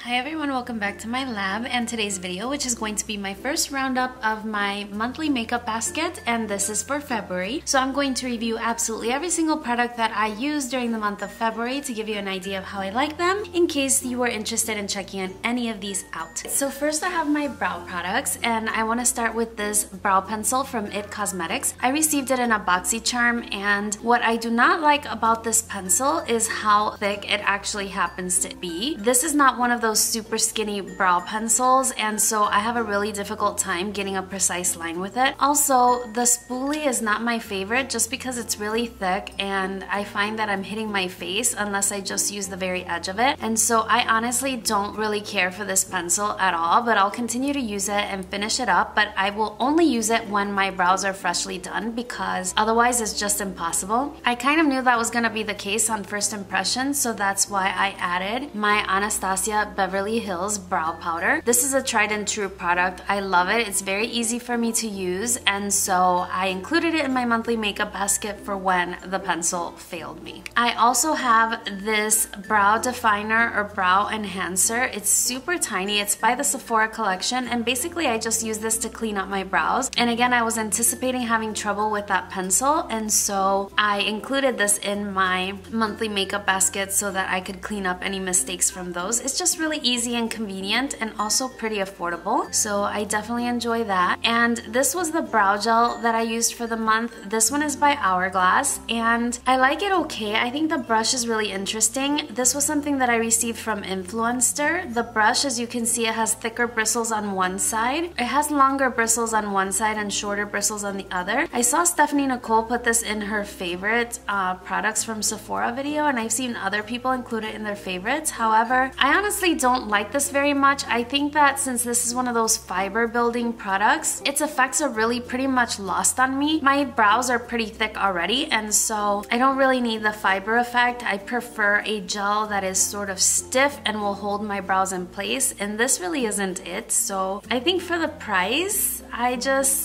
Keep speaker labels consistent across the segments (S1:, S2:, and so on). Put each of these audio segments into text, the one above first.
S1: Hi everyone, welcome back to my lab and today's video, which is going to be my first roundup of my monthly makeup basket, and this is for February. So I'm going to review absolutely every single product that I used during the month of February to give you an idea of how I like them in case you were interested in checking any of these out. So first I have my brow products, and I want to start with this brow pencil from IT Cosmetics. I received it in a BoxyCharm, and what I do not like about this pencil is how thick it actually happens to be. This is not one of those super skinny brow pencils, and so I have a really difficult time getting a precise line with it. Also, the spoolie is not my favorite just because it's really thick and I find that I'm hitting my face unless I just use the very edge of it, and so I honestly don't really care for this pencil at all, but I'll continue to use it and finish it up, but I will only use it when my brows are freshly done because otherwise it's just impossible. I kind of knew that was gonna be the case on first impression, so that's why I added my Anastasia Beverly Hills brow powder. This is a tried and true product. I love it. It's very easy for me to use, and so I included it in my monthly makeup basket for when the pencil failed me. I also have this brow definer or brow enhancer. It's super tiny. It's by the Sephora collection, and basically I just use this to clean up my brows. And again, I was anticipating having trouble with that pencil, and so I included this in my monthly makeup basket so that I could clean up any mistakes from those. It's just really easy and convenient and also pretty affordable, so I definitely enjoy that. And this was the brow gel that I used for the month. This one is by Hourglass, and I like it okay. I think the brush is really interesting. This was something that I received from Influenster. The brush, as you can see, it has thicker bristles on one side. It has longer bristles on one side and shorter bristles on the other. I saw Stephanie Nicole put this in her favorite products from Sephora video, and I've seen other people include it in their favorites. However, I honestly don't like this very much. I think that since this is one of those fiber building products, its effects are really pretty much lost on me. My brows are pretty thick already, and so I don't really need the fiber effect. I prefer a gel that is sort of stiff and will hold my brows in place, and this really isn't it. So I think for the price,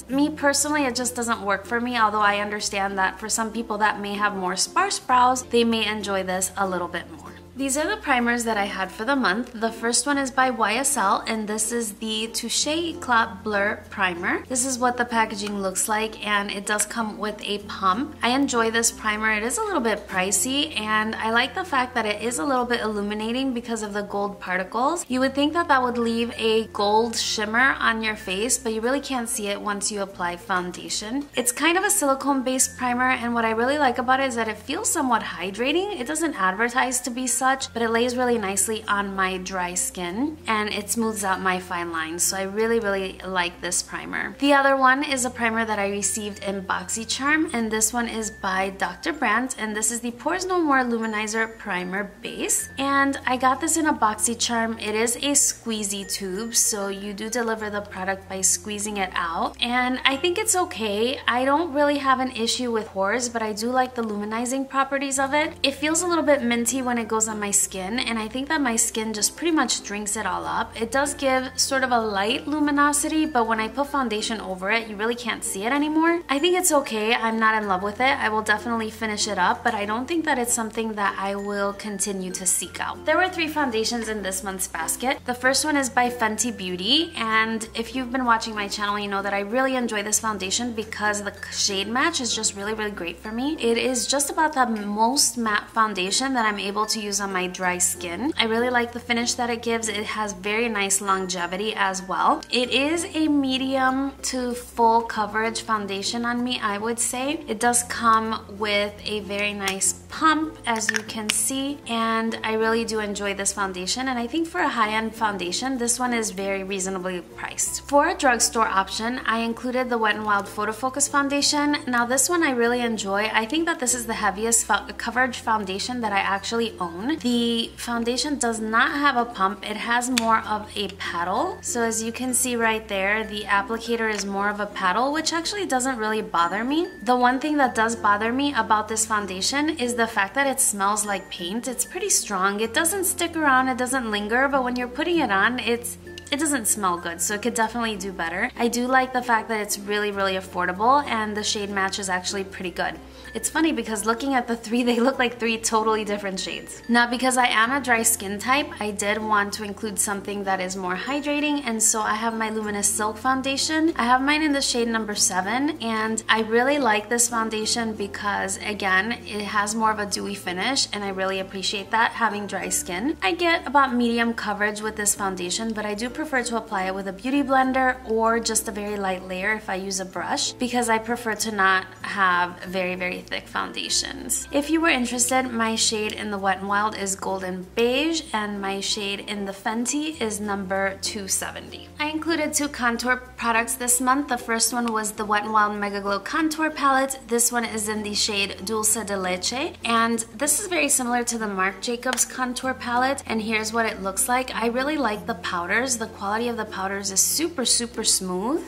S1: me personally, it just doesn't work for me, although I understand that for some people that may have more sparse brows, they may enjoy this a little bit more. These are the primers that I had for the month. The first one is by YSL, and this is the Touche Eclat Blur Primer. This is what the packaging looks like, and it does come with a pump. I enjoy this primer. It is a little bit pricey, and I like the fact that it is a little bit illuminating because of the gold particles. You would think that that would leave a gold shimmer on your face, but you really can't see it once you apply foundation. It's kind of a silicone-based primer, and what I really like about it is that it feels somewhat hydrating. It doesn't advertise to be such, but it lays really nicely on my dry skin and it smooths out my fine lines, so I really like this primer. The other one is a primer that I received in BoxyCharm, and this one is by Dr. Brandt, and this is the Pores No More Luminizer Primer Base, and I got this in a BoxyCharm. It is a squeezy tube, so you do deliver the product by squeezing it out, and I think it's okay. I don't really have an issue with pores, but I do like the luminizing properties of it. It feels a little bit minty when it goes on my skin, and I think that my skin just pretty much drinks it all up. It does give sort of a light luminosity, but when I put foundation over it, you really can't see it anymore. I think it's okay. I'm not in love with it. I will definitely finish it up, but I don't think that it's something that I will continue to seek out. There were 3 foundations in this month's basket. The first one is by Fenty Beauty, and if you've been watching my channel, you know that I really enjoy this foundation because the shade match is just really great for me. It is just about the most matte foundation that I'm able to use on my dry skin. I really like the finish that it gives. It has very nice longevity as well. It is a medium to full coverage foundation on me, I would say. It does come with a very nice pump, as you can see, and I really do enjoy this foundation, and I think for a high-end foundation, this one is very reasonably priced. For a drugstore option, I included the Wet n Wild Photo Focus foundation. Now this one I really enjoy. I think that this is the heaviest coverage foundation that I actually own. The foundation does not have a pump. It has more of a paddle. So as you can see right there, the applicator is more of a paddle, which actually doesn't really bother me. The one thing that does bother me about this foundation is the fact that it smells like paint. It's pretty strong. It doesn't stick around, it doesn't linger, but when you're putting it on, it doesn't smell good, so it could definitely do better. I do like the fact that it's really affordable, and the shade match is actually pretty good. It's funny because looking at the three, they look like three totally different shades. Now, because I am a dry skin type, I did want to include something that is more hydrating, and so I have my Luminous Silk foundation. I have mine in the shade number 7, and I really like this foundation because, again, it has more of a dewy finish, and I really appreciate that having dry skin. I get about medium coverage with this foundation, but I do prefer to apply it with a beauty blender or just a very light layer if I use a brush, because I prefer to not have very, very thick foundations. If you were interested, my shade in the Wet n Wild is Golden Beige, and my shade in the Fenty is number 270. I included 2 contour products this month. The first one was the Wet n Wild Mega Glow Contour Palette. This one is in the shade Dulce de Leche, and this is very similar to the Marc Jacobs Contour Palette, and here's what it looks like. I really like the powders. The quality of the powders is super, super smooth.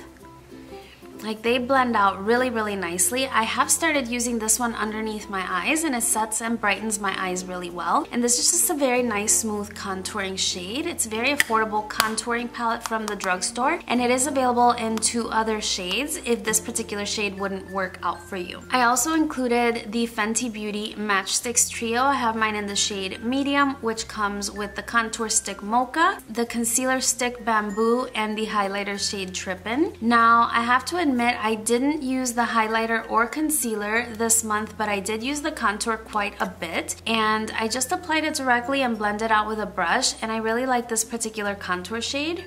S1: Like, they blend out really, really nicely. I have started using this one underneath my eyes, and it sets and brightens my eyes really well. And this is just a very nice, smooth contouring shade. It's a very affordable contouring palette from the drugstore, and it is available in 2 other shades if this particular shade wouldn't work out for you. I also included the Fenty Beauty Matchsticks Trio. I have mine in the shade Medium, which comes with the contour stick Mocha, the concealer stick Bamboo, and the highlighter shade Trippin'. Now, I have to admit, I didn't use the highlighter or concealer this month, but I did use the contour quite a bit, and I just applied it directly and blended out with a brush, and I really like this particular contour shade.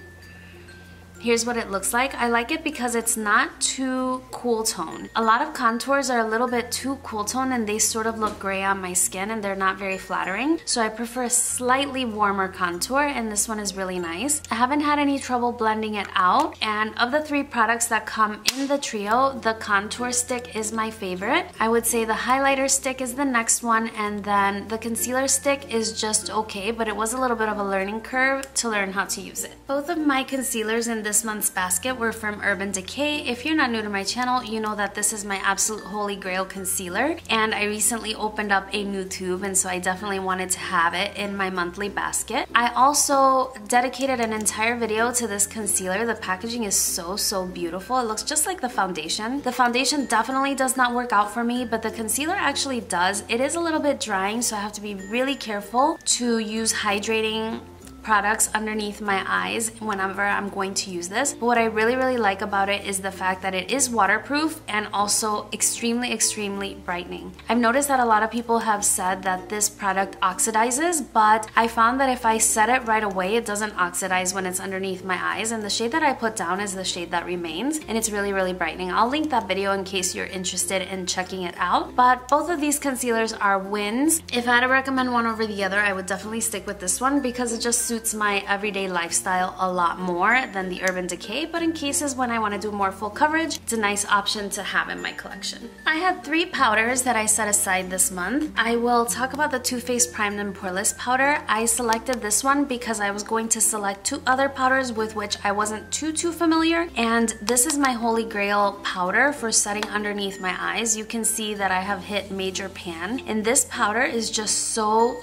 S1: Here's what it looks like. I like it because it's not too cool tone. A lot of contours are a little bit too cool tone and they sort of look gray on my skin and they're not very flattering. So I prefer a slightly warmer contour, and this one is really nice. I haven't had any trouble blending it out, and of the 3 products that come in the trio, the contour stick is my favorite. I would say the highlighter stick is the next one, and then the concealer stick is just okay, but it was a little bit of a learning curve to learn how to use it. Both of my concealers in this month's basket were from Urban Decay. If you're not new to my channel, you know that this is my absolute holy grail concealer, and I recently opened up a new tube, and so I definitely wanted to have it in my monthly basket. I also dedicated an entire video to this concealer. The packaging is so beautiful. It looks just like the foundation. The foundation definitely does not work out for me, but the concealer actually does. It is a little bit drying, so I have to be really careful to use hydrating products underneath my eyes whenever I'm going to use this. But what I really like about it is the fact that it is waterproof and also extremely brightening. I've noticed that a lot of people have said that this product oxidizes, but I found that if I set it right away, it doesn't oxidize when it's underneath my eyes, and the shade that I put down is the shade that remains, and it's really brightening. I'll link that video in case you're interested in checking it out. But both of these concealers are wins. If I had to recommend one over the other, I would definitely stick with this one because it just suits my everyday lifestyle a lot more than the Urban Decay, but in cases when I want to do more full coverage, it's a nice option to have in my collection. I had 3 powders that I set aside this month. I will talk about the Too Faced Primed and Poreless powder. I selected this one because I was going to select 2 other powders with which I wasn't too familiar, and this is my holy grail powder for setting underneath my eyes. You can see that I have hit major pan, and this powder is just so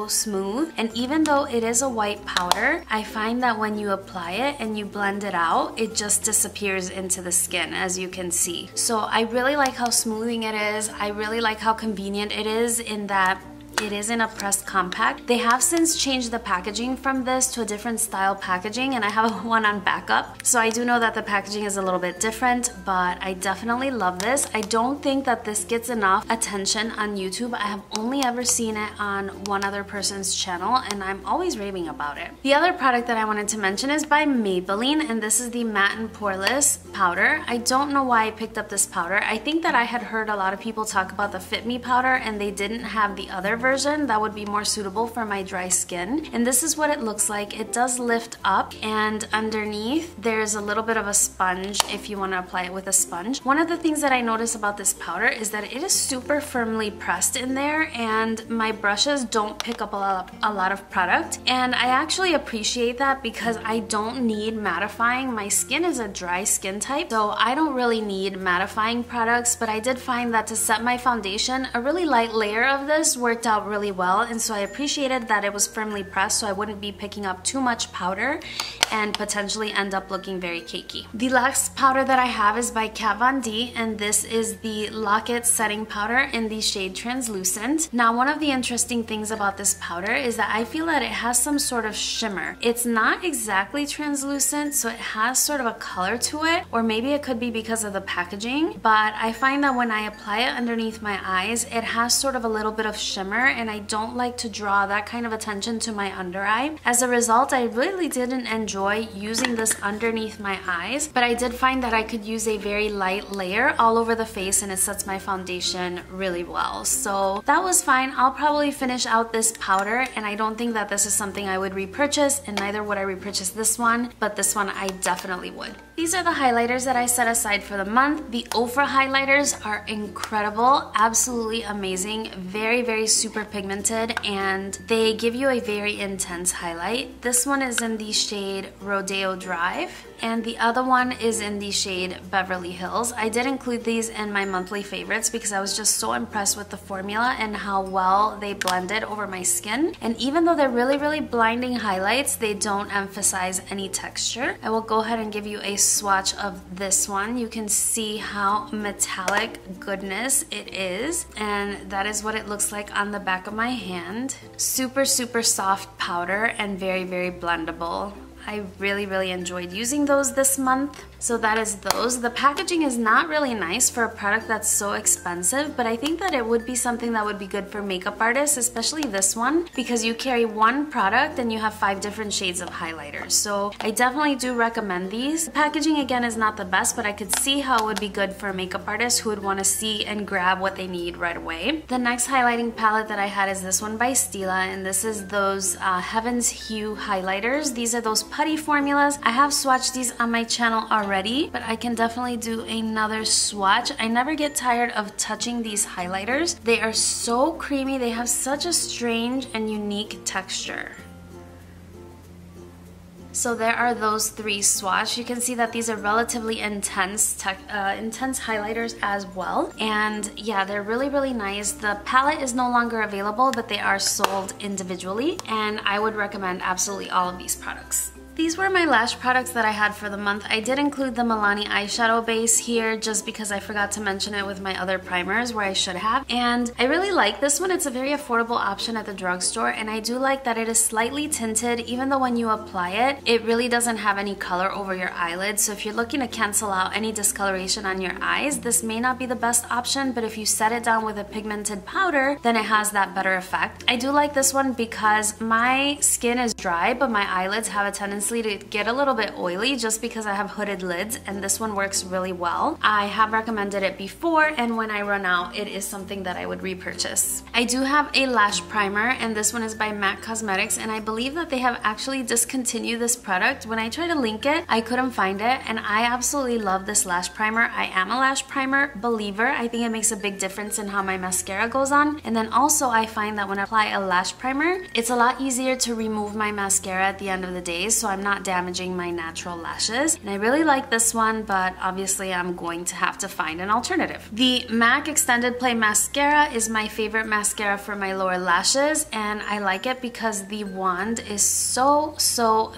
S1: smooth, and even though it is a white powder, I find that when you apply it and you blend it out, it just disappears into the skin, as you can see. So I really like how smoothing it is. I really like how convenient it is in that it is in a pressed compact. They have since changed the packaging from this to a different style packaging, and I have one on backup. So I do know that the packaging is a little bit different, but I definitely love this. I don't think that this gets enough attention on YouTube. I have only ever seen it on one other person's channel, and I'm always raving about it. The other product that I wanted to mention is by Maybelline, and this is the Matte and Poreless powder. I don't know why I picked up this powder. I think that I had heard a lot of people talk about the Fit Me powder, and they didn't have the other version that would be more suitable for my dry skin, and this is what it looks like. It does lift up, and underneath there's a little bit of a sponge if you want to apply it with a sponge. One of the things that I notice about this powder is that it is super firmly pressed in there, and my brushes don't pick up a lot of product, and I actually appreciate that because I don't need mattifying. My skin is a dry skin type, so I don't really need mattifying products, but I did find that to set my foundation, a really light layer of this worked out really well, and so I appreciated that it was firmly pressed so I wouldn't be picking up too much powder and potentially end up looking very cakey. The last powder that I have is by Kat Von D, and this is the Lock It Setting Powder in the shade Translucent. Now, one of the interesting things about this powder is that I feel that it has some sort of shimmer. It's not exactly translucent, so it has sort of a color to it, or maybe it could be because of the packaging, but I find that when I apply it underneath my eyes, it has sort of a little bit of shimmer, and I don't like to draw that kind of attention to my under eye. As a result, I really didn't enjoy using this underneath my eyes, but I did find that I could use a very light layer all over the face and it sets my foundation really well. So that was fine. I'll probably finish out this powder, and I don't think that this is something I would repurchase, and neither would I repurchase this one, but this one I definitely would. These are the highlighters that I set aside for the month. The Ofra highlighters are incredible, absolutely amazing, very, very super pigmented, and they give you a very intense highlight. This one is in the shade Rodeo Drive, and the other one is in the shade Beverly Hills. I did include these in my monthly favorites because I was just so impressed with the formula and how well they blended over my skin. And even though they're really, really blinding highlights, they don't emphasize any texture. I will go ahead and give you a swatch of this one. You can see how metallic goodness it is, and that is what it looks like on the back of my hand. Super, super soft powder and very, very blendable. I really, really enjoyed using those this month. So that is those. The packaging is not really nice for a product that's so expensive, but I think that it would be something that would be good for makeup artists, especially this one, because you carry one product and you have 5 different shades of highlighters. So I definitely do recommend these. The packaging again is not the best, but I could see how it would be good for a makeup artist who would want to see and grab what they need right away. The next highlighting palette that I had is this one by Stila, and this is those Heaven's Hue highlighters. These are those putty formulas. I have swatched these on my channel already, but I can definitely do another swatch. I never get tired of touching these highlighters. They are so creamy. They have such a strange and unique texture. So there are those 3 swatches. You can see that these are relatively intense highlighters as well. And yeah, they're really, really nice. The palette is no longer available, but they are sold individually. And I would recommend absolutely all of these products. These were my lash products that I had for the month. I did include the Milani eyeshadow base here just because I forgot to mention it with my other primers where I should have. And I really like this one. It's a very affordable option at the drugstore, and I do like that it is slightly tinted, even though when you apply it, it really doesn't have any color over your eyelids. So if you're looking to cancel out any discoloration on your eyes, this may not be the best option, but if you set it down with a pigmented powder, then it has that better effect. I do like this one because my skin is dry, but my eyelids have a tendency to get a little bit oily just because I have hooded lids, and this one works really well. I have recommended it before, and when I run out, it is something that I would repurchase. I do have a lash primer, and this one is by MAC Cosmetics, and I believe that they have actually discontinued this product. When I tried to link it, I couldn't find it, and I absolutely love this lash primer. I am a lash primer believer. I think it makes a big difference in how my mascara goes on, and then also I find that when I apply a lash primer, it's a lot easier to remove my mascara at the end of the day, so I'm not damaging my natural lashes. And I really like this one, but obviously I'm going to have to find an alternative. The MAC Extended Play Mascara is my favorite mascara for my lower lashes, and I like it because the wand is so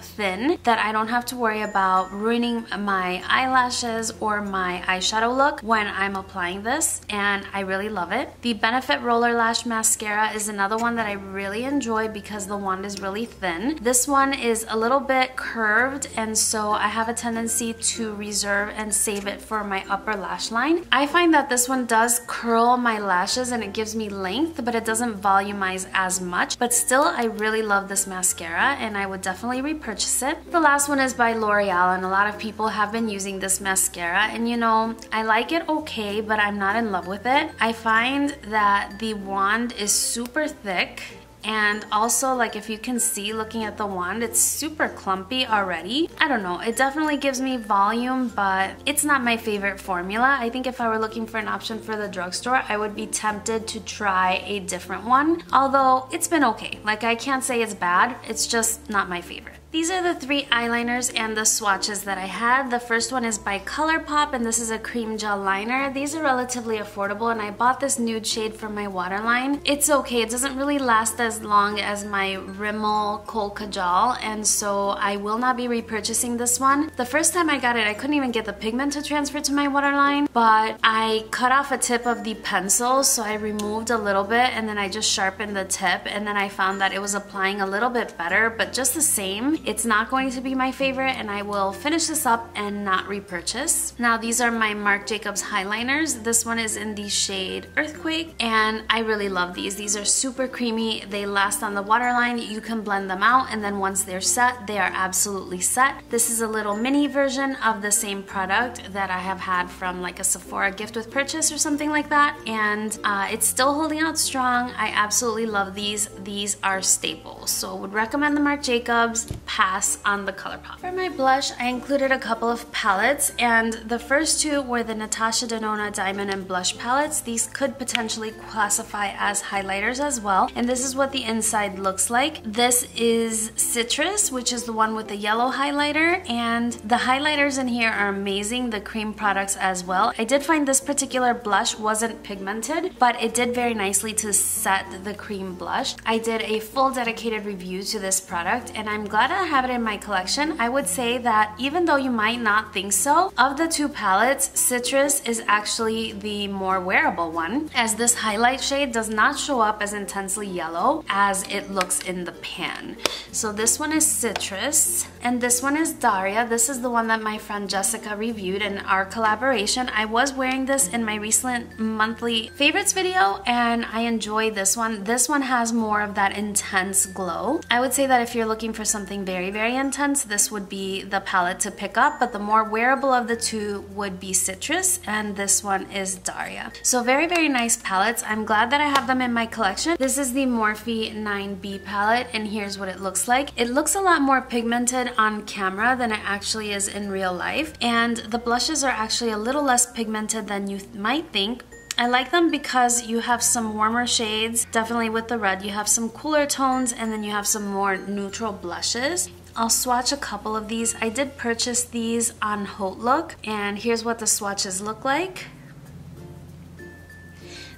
S1: thin that I don't have to worry about ruining my eyelashes or my eyeshadow look when I'm applying this, and I really love it. The Benefit Roller Lash Mascara is another one that I really enjoy because the wand is really thin. This one is a little bit curved, and so I have a tendency to reserve and save it for my upper lash line. I find that this one does curl my lashes and it gives me length, but it doesn't volumize as much. But still, I really love this mascara and I would definitely repurchase it. The last one is by L'Oreal, and a lot of people have been using this mascara, and you know, I like it okay, but I'm not in love with it. I find that the wand is super thick and also like if you can see looking at the wand, it's super clumpy already. I don't know, it definitely gives me volume, but it's not my favorite formula. I think if I were looking for an option for the drugstore, I would be tempted to try a different one, although it's been okay. Like I can't say it's bad, it's just not my favorite. These are the 3 eyeliners and the swatches that I had. The first one is by ColourPop, and this is a cream gel liner. These are relatively affordable, and I bought this nude shade from my waterline. It's okay, it doesn't really last as long as my Rimmel Kohl Kajal, and so I will not be repurchasing this one. The first time I got it, I couldn't even get the pigment to transfer to my waterline, but I cut off a tip of the pencil, so I removed a little bit, and then I just sharpened the tip, and then I found that it was applying a little bit better, but just the same, it's not going to be my favorite, and I will finish this up and not repurchase. Now these are my Marc Jacobs highliners. This one is in the shade Earthquake, and I really love these. These are super creamy. They last on the waterline. You can blend them out, and then once they're set, they are absolutely set. This is a little mini version of the same product that I have had from like a Sephora gift with purchase or something like that, and it's still holding out strong. I absolutely love these. These are staples, so would recommend the Marc Jacobs. Pass on the ColourPop. For my blush, I included a couple of palettes, and the first 2 were the Natasha Denona Diamond and Blush palettes. These could potentially classify as highlighters as well, and this is what the inside looks like. This is Citrus, which is the one with the yellow highlighter, and the highlighters in here are amazing, the cream products as well. I did find this particular blush wasn't pigmented, but it did very nicely to set the cream blush. I did a full dedicated review to this product, and I'm glad I have it in my collection. I would say that even though you might not think so, of the 2 palettes, Citrus is actually the more wearable one, as this highlight shade does not show up as intensely yellow as it looks in the pan. So this one is Citrus, and this one is Daria. This is the one that my friend Jessica reviewed in our collaboration. I was wearing this in my recent monthly favorites video, and I enjoy this one. This one has more of that intense glow. I would say that if you're looking for something very intense, this would be the palette to pick up, but the more wearable of the 2 would be Citrus, and this one is Daria. So very nice palettes. I'm glad that I have them in my collection. This is the Morphe 9B palette, and here's what it looks like. It looks a lot more pigmented on camera than it actually is in real life, and the blushes are actually a little less pigmented than you might think. I like them because you have some warmer shades, definitely with the red. You have some cooler tones, and then you have some more neutral blushes. I'll swatch a couple of these. I did purchase these on Haute Look, and here's what the swatches look like.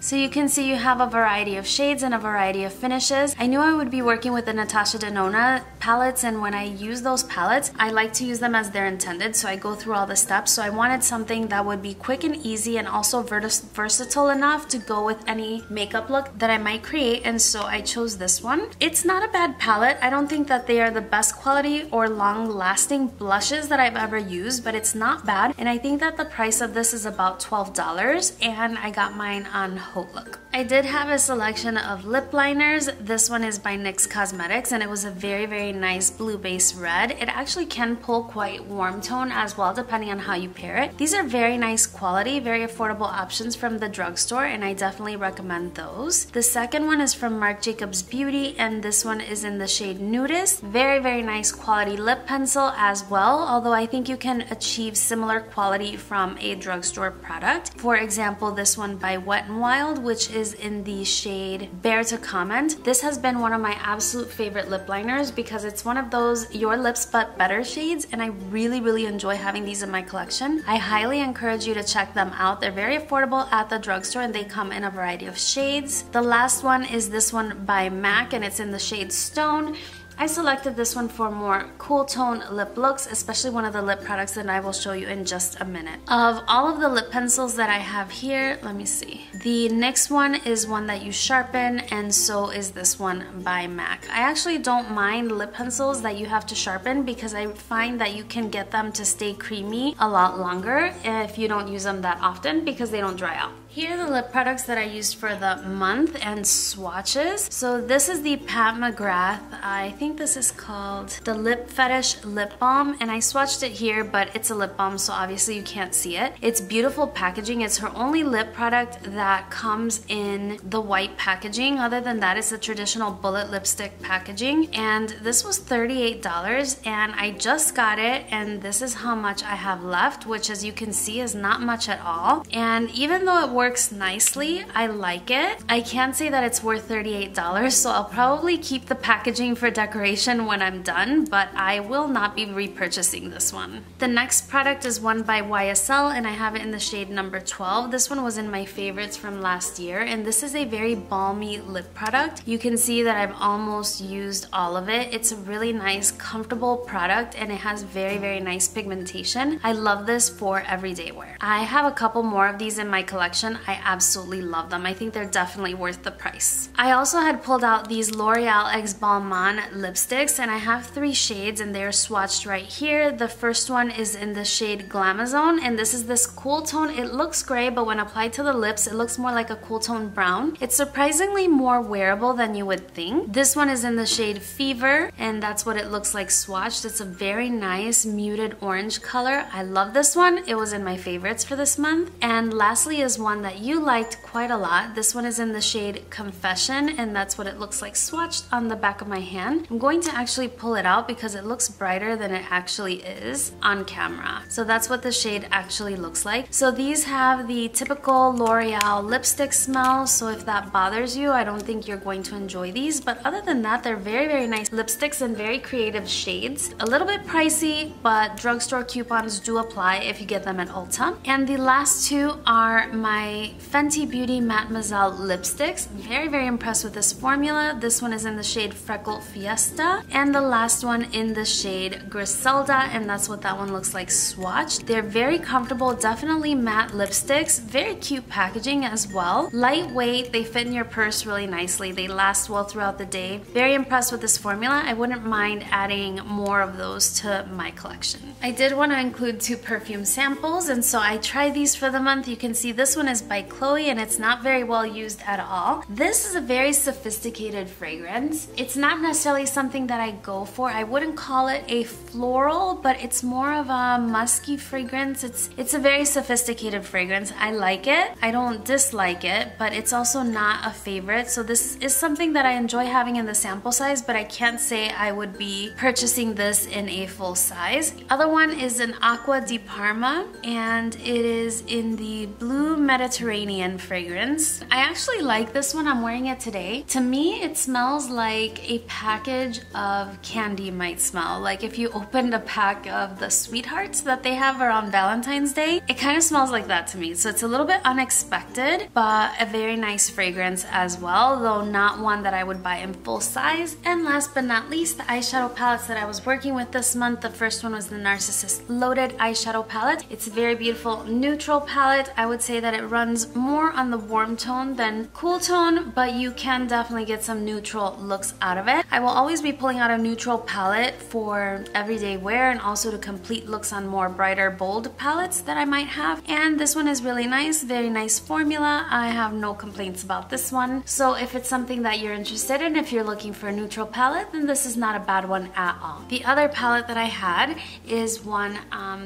S1: So you can see you have a variety of shades and a variety of finishes. I knew I would be working with the Natasha Denona palettes, and when I use those palettes, I like to use them as they're intended, so I go through all the steps. So I wanted something that would be quick and easy and also versatile enough to go with any makeup look that I might create, and so I chose this one. It's not a bad palette. I don't think that they are the best quality or long-lasting blushes that I've ever used, but it's not bad, and I think that the price of this is about $12, and I got mine on Haute Look. I did have a selection of lip liners. This one is by NYX Cosmetics, and it was a very nice blue base red. It actually can pull quite warm tone as well, depending on how you pair it. These are very nice quality, very affordable options from the drugstore, and I definitely recommend those. The second one is from Marc Jacobs Beauty, and this one is in the shade Nudist. Very nice quality lip pencil as well, although I think you can achieve similar quality from a drugstore product. For example, this one by Wet n Wild, which is in the shade Bear to Comment. This has been one of my absolute favorite lip liners because it's one of those your lips but better shades, and I really enjoy having these in my collection. I highly encourage you to check them out. They're very affordable at the drugstore, and they come in a variety of shades. The last one is this one by MAC, and it's in the shade Stone. I selected this one for more cool tone lip looks, especially one of the lip products that I will show you in just a minute. Of all of the lip pencils that I have here, let me see. The NYX one is one that you sharpen, and so is this one by MAC. I actually don't mind lip pencils that you have to sharpen because I find that you can get them to stay creamy a lot longer if you don't use them that often because they don't dry out. Here are the lip products that I used for the month and swatches. So this is the Pat McGrath, I think this is called the Lip Fetish Lip Balm, and I swatched it here, but it's a lip balm, so obviously you can't see it. It's beautiful packaging. It's her only lip product that comes in the white packaging. Other than that, it's the traditional bullet lipstick packaging, and this was $38, and I just got it, and this is how much I have left, which as you can see is not much at all. And even though it works nicely, I like it. I can't say that it's worth $38, so I'll probably keep the packaging for decoration when I'm done, but I will not be repurchasing this one. The next product is one by YSL, and I have it in the shade number 12. This one was in my favorites from last year, and this is a very balmy lip product. You can see that I've almost used all of it. It's a really nice, comfortable product, and it has very nice pigmentation. I love this for everyday wear. I have a couple more of these in my collection. I absolutely love them. I think they're definitely worth the price. I also had pulled out these L'Oreal X Balmain lipsticks, and I have 3 shades, and they're swatched right here. The first one is in the shade Glamazon, and this is this cool tone. It looks gray, but when applied to the lips, it looks more like a cool tone brown. It's surprisingly more wearable than you would think. This one is in the shade Fever, and that's what it looks like swatched. It's a very nice muted orange color. I love this one. It was in my favorites for this month. And lastly is one that you liked quite a lot. This one is in the shade Confession, and that's what it looks like swatched on the back of my hand. I'm going to actually pull it out because it looks brighter than it actually is on camera. So that's what the shade actually looks like. So these have the typical L'Oreal lipstick smell, so if that bothers you, I don't think you're going to enjoy these. But other than that, they're very nice lipsticks and very creative shades. A little bit pricey, but drugstore coupons do apply if you get them at Ulta. And the last two are my Fenty Beauty Mademoiselle lipsticks. Very impressed with this formula. This one is in the shade Freckle Fiesta, and the last one in the shade Griselda, and that's what that one looks like swatched. They're very comfortable, definitely matte lipsticks. Very cute packaging as well. Lightweight, they fit in your purse really nicely. They last well throughout the day. Very impressed with this formula. I wouldn't mind adding more of those to my collection. I did want to include 2 perfume samples, and so I tried these for the month. You can see this one is by Chloe, and it's not very well used at all. This is a very sophisticated fragrance. It's not necessarily something that I go for. I wouldn't call it a floral, but it's more of a musky fragrance. It's a very sophisticated fragrance. I like it. I don't dislike it, but it's also not a favorite. So this is something that I enjoy having in the sample size, but I can't say I would be purchasing this in a full size. The other one is an Acqua di Parma, and it is in the Blue Mediterranean fragrance. I actually like this one. I'm wearing it today. To me, it smells like a package of candy might smell. Like if you opened a pack of the sweethearts that they have around Valentine's Day, it kind of smells like that to me. So it's a little bit unexpected, but a very nice fragrance as well, though not one that I would buy in full size. And last but not least, the eyeshadow palettes that I was working with this month. The first one was the Narcissist Loaded eyeshadow palette. It's a very beautiful neutral palette. I would say that it runs more on the warm tone than cool tone, but you can definitely get some neutral looks out of it. I will always be pulling out a neutral palette for everyday wear and also to complete looks on more brighter, bold palettes that I might have. And this one is really nice, very nice formula. I have no complaints about this one. So if it's something that you're interested in, if you're looking for a neutral palette, then this is not a bad one at all. The other palette that I had is one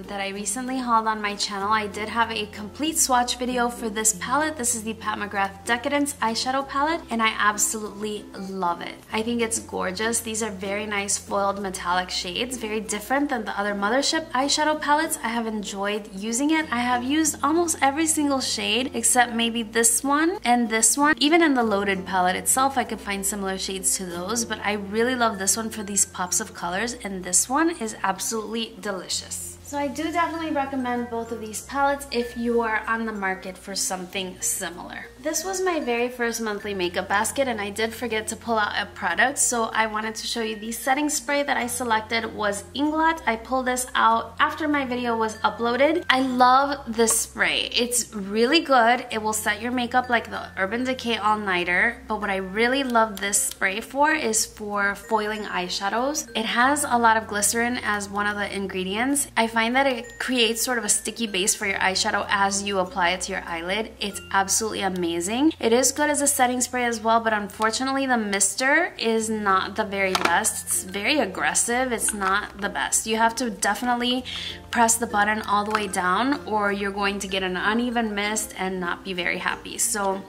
S1: that I recently hauled on my channel. I did have a complete swatch video for this palette. This is the Pat McGrath Decadence eyeshadow palette, and I absolutely love it. I think it's gorgeous. These are very nice foiled metallic shades, very different than the other Mothership eyeshadow palettes. I have enjoyed using it. I have used almost every single shade except maybe this one and this one. Even in the Loaded palette itself, I could find similar shades to those, but I really love this one for these pops of colors, and this one is absolutely delicious. So I do definitely recommend both of these palettes if you are on the market for something similar. This was my very first monthly makeup basket, and I did forget to pull out a product, so I wanted to show you the setting spray that I selected was Inglot. I pulled this out after my video was uploaded. I love this spray. It's really good. It will set your makeup like the Urban Decay All Nighter, but what I really love this spray for is for foiling eyeshadows. It has a lot of glycerin as one of the ingredients. I find that it creates sort of a sticky base for your eyeshadow as you apply it to your eyelid. It's absolutely amazing. It is good as a setting spray as well, but unfortunately the mister is not the very best. It's very aggressive. It's not the best. You have to definitely press the button all the way down or you're going to get an uneven mist and not be very happy. So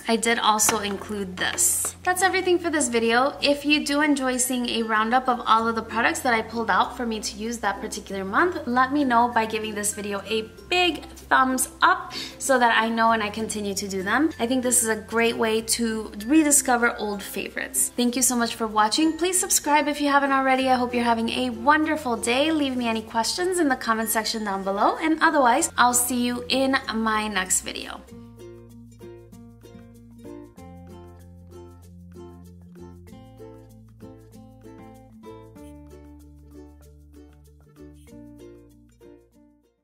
S1: I did also include this. That's everything for this video. If you do enjoy seeing a roundup of all of the products that I pulled out for me to use that particular month, let me know by giving this video a big thumbs up so that I know and I continue to do them. I think this is a great way to rediscover old favorites. Thank you so much for watching. Please subscribe if you haven't already. I hope you're having a wonderful day. Leave me any questions in the comment section down below, and otherwise, I'll see you in my next video.